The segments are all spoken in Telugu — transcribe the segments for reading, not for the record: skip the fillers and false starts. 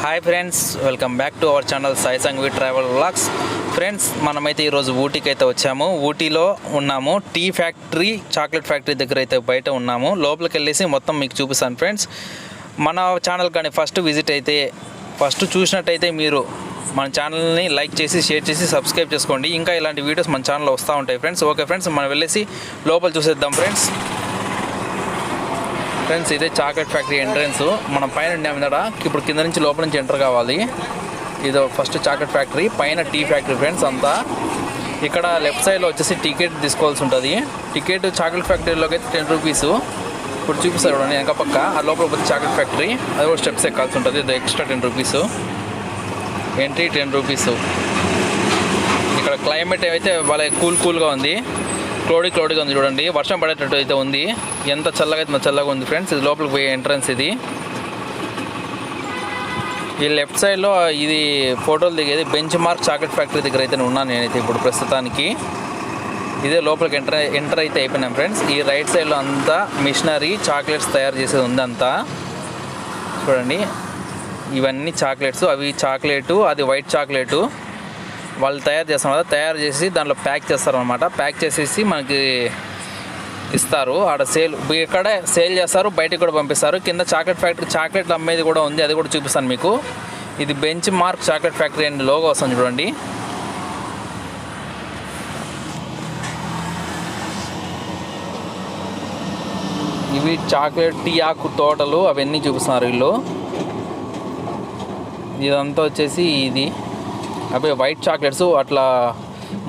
Hi friends, welcome back to our channel Sai Sanghavi travel vlogs. Friends, మనమైతే ఈరోజు ఊటీకి అయితే వచ్చాము. ఊటీలో ఉన్నాము, టీ ఫ్యాక్టరీ, చాక్లెట్ ఫ్యాక్టరీ దగ్గర అయితే బయట ఉన్నాము. లోపలికి వెళ్ళేసి మొత్తం మీకు చూపిస్తాను ఫ్రెండ్స్. మన ఛానల్ కానీ ఫస్ట్ చూసినట్టయితే మీరు మన ఛానల్ని లైక్ చేసి, షేర్ చేసి, సబ్స్క్రైబ్ చేసుకోండి. ఇంకా ఇలాంటి వీడియోస్ మన ఛానల్లో వస్తూ ఉంటాయి ఫ్రెండ్స్. ఓకే ఫ్రెండ్స్, మనం వెళ్ళేసి లోపల చూసేద్దాం ఫ్రెండ్స్. ఇదే చాక్లెట్ ఫ్యాక్టరీ ఎంట్రన్స్. మనం పైన ఉన్నాం కదా, ఇప్పుడు కింద నుంచి లోపల నుంచి ఎంటర్ కావాలి. ఇదో ఫస్ట్ చాక్లెట్ ఫ్యాక్టరీ, పైన టీ ఫ్యాక్టరీ ఫ్రెండ్స్ అంతా. ఇక్కడ లెఫ్ట్ సైడ్లో వచ్చేసి టికెట్ తీసుకోవాల్సి ఉంటుంది. టికెట్ చాక్లెట్ ఫ్యాక్టరీలోకి అయితే 10 రూపీస్. ఇప్పుడు చూపిస్తారు చూడండి వెనక పక్క, ఆ లోపల పోతే చాక్లెట్ ఫ్యాక్టరీ, అది కూడా స్టెప్స్ ఎక్కాల్సి ఉంటుంది. ఇది ఎక్స్ట్రా 10 రూపీస్, ఎంట్రీ 10 రూపీస్. ఇక్కడ క్లైమేట్ అయితే వాళ్ళ కూల్గా ఉంది, క్లౌడీగా ఉంది చూడండి. వర్షం పడేటట్టు అయితే ఉంది. ఎంత చల్లగా అయితే చల్లగా ఉంది ఫ్రెండ్స్. ఇది లోపలికి పోయే ఎంట్రన్స్. ఇది ఈ లెఫ్ట్ సైడ్లో ఇది ఫోటోలు దిగేది బెంచ్ మార్క్ చాక్లెట్ ఫ్యాక్టరీ దగ్గర అయితే ఉన్నాను నేనైతే ఇప్పుడు ప్రస్తుతానికి. ఇదే లోపలికి ఎంటర్ అయితే అయిపోయినాం ఫ్రెండ్స్. ఈ రైట్ సైడ్లో అంతా మిషనరీ చాక్లెట్స్ తయారు చేసేది ఉంది అంతా. చూడండి, ఇవన్నీ చాక్లెట్స్. అవి చాక్లెటు, అది వైట్ చాక్లెటు వాళ్ళు తయారు చేస్తారు కదా, తయారు చేసి దాంట్లో ప్యాక్ చేస్తారు అనమాట. ప్యాక్ చేసేసి మనకి ఇస్తారు. ఆడ ఇక్కడే సేల్ చేస్తారు, బయటకు కూడా పంపిస్తారు. కింద చాక్లెట్ ఫ్యాక్టరీ, చాక్లెట్లు అమ్మేది కూడా ఉంది, అది కూడా చూపిస్తాను మీకు. ఇది bench mark chocolate factory and logo వస్తుంది చూడండి. ఇవి చాక్లెట్ టీ ఆకు తోటలు, అవన్నీ చూపిస్తున్నారు వీళ్ళు. ఇదంతా వచ్చేసి ఇది అవి వైట్ చాక్లెట్స్, అట్లా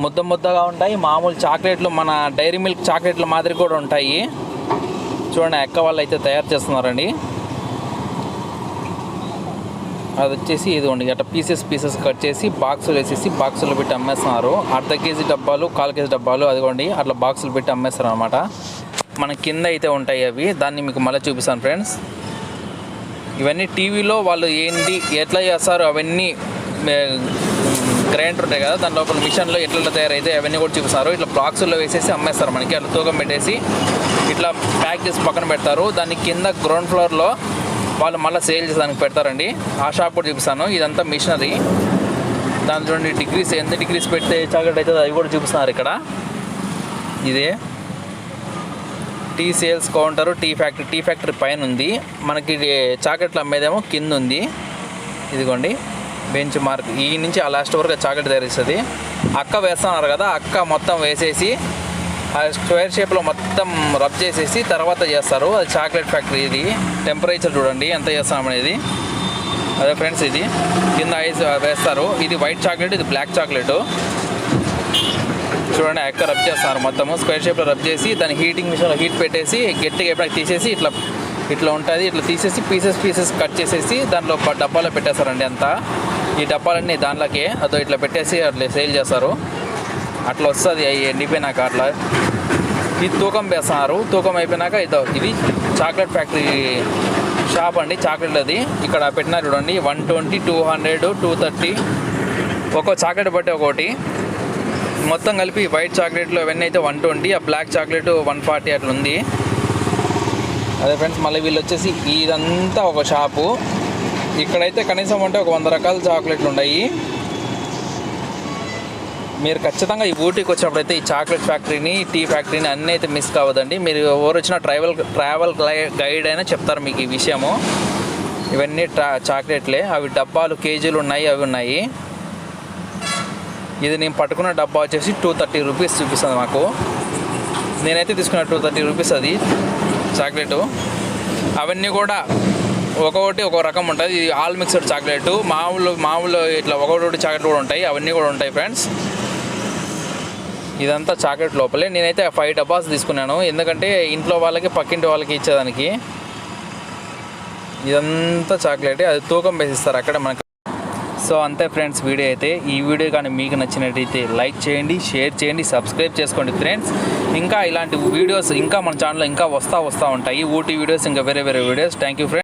ముద్దగా ఉంటాయి. మామూలు చాక్లెట్లు, మన డైరీ మిల్క్ చాక్లెట్ల మాదిరి కూడా ఉంటాయి. చూడండి, ఎక్క వాళ్ళు అయితే తయారు చేస్తున్నారండి. అది వచ్చేసి ఇదిగోండి, అట్లా పీసెస్ కట్ చేసి బాక్సులు వేసేసి బాక్సులు పెట్టి అమ్మేస్తున్నారు. అర్ధ కేజీ డబ్బాలు, 1/4 కేజీ డబ్బాలు, అదిగోండి అట్లా బాక్సులు పెట్టి అమ్మేస్తారు అనమాట. మన కింద అయితే ఉంటాయి అవి, దాన్ని మీకు మళ్ళీ చూపిస్తాను ఫ్రెండ్స్. ఇవన్నీ టీవీలో వాళ్ళు ఎట్లా చేస్తారు అవన్నీ, గ్రైండర్ ఉంటాయి కదా, దాని లోపల మిషన్లో ఎట్లా తయారైతే అవన్నీ కూడా చూపిస్తారు. ఇట్లా బాక్సుల్లో వేసేసి అమ్మేస్తారు మనకి. అట్లా తూకం పెట్టేసి ఇట్లా ప్యాక్ చేసి పక్కన పెడతారు. దాని కింద గ్రౌండ్ ఫ్లోర్లో వాళ్ళు మళ్ళీ సేల్ చేసేదానికి పెడతారండి. ఆ షాప్ కూడా చూపిస్తాను. ఇదంతా మిషనరీ. దాని చూడండి డిగ్రీస్, ఎంత డిగ్రీస్ పెడితే చాక్లెట్ అవుతుంది అవి కూడా చూపిస్తున్నారు ఇక్కడ. ఇదే tea sales counter, tea factory పైన ఉంది. మనకి చాక్లెట్లు అమ్మేదేమో కింద ఉంది. ఇదిగోండి బెంచ్ మార్క్. ఈ నుంచి ఆ లాస్ట్ వరకు చాక్లెట్ తయారిస్తుంది. అక్క వేస్తున్నారు కదా, అక్క మొత్తం వేసేసి ఆ స్క్వేర్ షేప్లో మొత్తం రబ్ చేసేసి తర్వాత చేస్తారు. అది చాక్లెట్ ఫ్యాక్టరీ. ఇది టెంపరేచర్ చూడండి ఎంత చేస్తామనేది. అదే ఫ్రెండ్స్, ఇది కింద ఐస్ వేస్తారు. ఇది వైట్ చాక్లెట్, ఇది బ్లాక్ చాక్లెట్. చూడండి, అక్క రబ్ చేస్తారు మొత్తము స్క్వేర్ షేప్లో రబ్ చేసి, దాని హీటింగ్ మిషన్లో హీట్ పెట్టేసి గట్టిగా ఎప్పుడైనా తీసేసి ఇట్లా ఉంటుంది. ఇట్లా తీసేసి పీసెస్ కట్ చేసేసి దాంట్లో డబ్బాలో పెట్టేస్తారండి అంతా. ఈ డబ్బాలన్నీ దాంట్లోకి అదో ఇట్లా పెట్టేసి అట్లా సేల్ చేస్తారు. అట్లా వస్తుంది ఎండిపోయినాక. అట్లా ఇది తూకం వేస్తున్నారు. తూకం అయిపోయినాక ఇది చాక్లెట్ ఫ్యాక్టరీ షాప్ అండి, చాక్లెట్ అది. ఇక్కడ పెట్టినారు చూడండి, 120, 200, 230 ఒక్కో చాక్లెట్ బట్టి ఒకటి. మొత్తం కలిపి వైట్ చాక్లెట్లు అవన్నీ అయితే 120, ఆ బ్లాక్ చాక్లెట్ 140 అట్లా ఉంది. అదే ఫ్రెండ్స్, మళ్ళీ వీళ్ళు వచ్చేసి ఇదంతా ఒక షాపు. ఇక్కడైతే కనీసం అంటే ఒక 100 రకాల చాక్లెట్లు ఉన్నాయి. మీరు ఖచ్చితంగా ఈ ఊటీకి వచ్చినప్పుడు అయితే ఈ చాక్లెట్ ఫ్యాక్టరీని, టీ ఫ్యాక్టరీని అన్నీ అయితే మిస్ కావద్దండి. మీరు ఎవరు వచ్చిన ట్రావెల్ గైడ్ అయినా చెప్తారు మీకు ఈ విషయము. ఇవన్నీ చాక్లెట్లే. అవి డబ్బాలు కేజీలు ఉన్నాయి, అవి ఉన్నాయి. ఇది నేను పట్టుకున్న డబ్బా వచ్చేసి 230 రూపీస్ చూపిస్తుంది మాకు. నేనైతే తీసుకున్న 230 రూపీస్ అది చాక్లెటు. అవన్నీ కూడా ఒక్కొక్కటి ఒక రకం ఉంటుంది. ఇది ఆల్ మిక్స్డ్ చాక్లెట్. మామూలు ఇట్లా ఒకటి చాక్లెట్ కూడా ఉంటాయి, అవన్నీ కూడా ఉంటాయి ఫ్రెండ్స్. ఇదంతా చాక్లెట్ లోపలే. నేనైతే 5 డబ్బాస్ తీసుకున్నాను, ఎందుకంటే ఇంట్లో వాళ్ళకి పక్కింటి వాళ్ళకి ఇచ్చేదానికి. ఇదంతా చాక్లెటే, అది తూకం వేసిస్తారు అక్కడ మనకి. సో అంతే ఫ్రెండ్స్ వీడియో అయితే. ఈ వీడియో కానీ మీకు నచ్చినట్టయితే లైక్ చేయండి, షేర్ చేయండి, సబ్స్క్రైబ్ చేసుకోండి ఫ్రెండ్స్. ఇంకా ఇలాంటి వీడియోస్ ఇంకా మన ఛానల్లో ఇంకా వస్తూ ఉంటాయి. ఊటీ వీడియోస్, ఇంకా వేరే వీడియోస్. Thank you friends.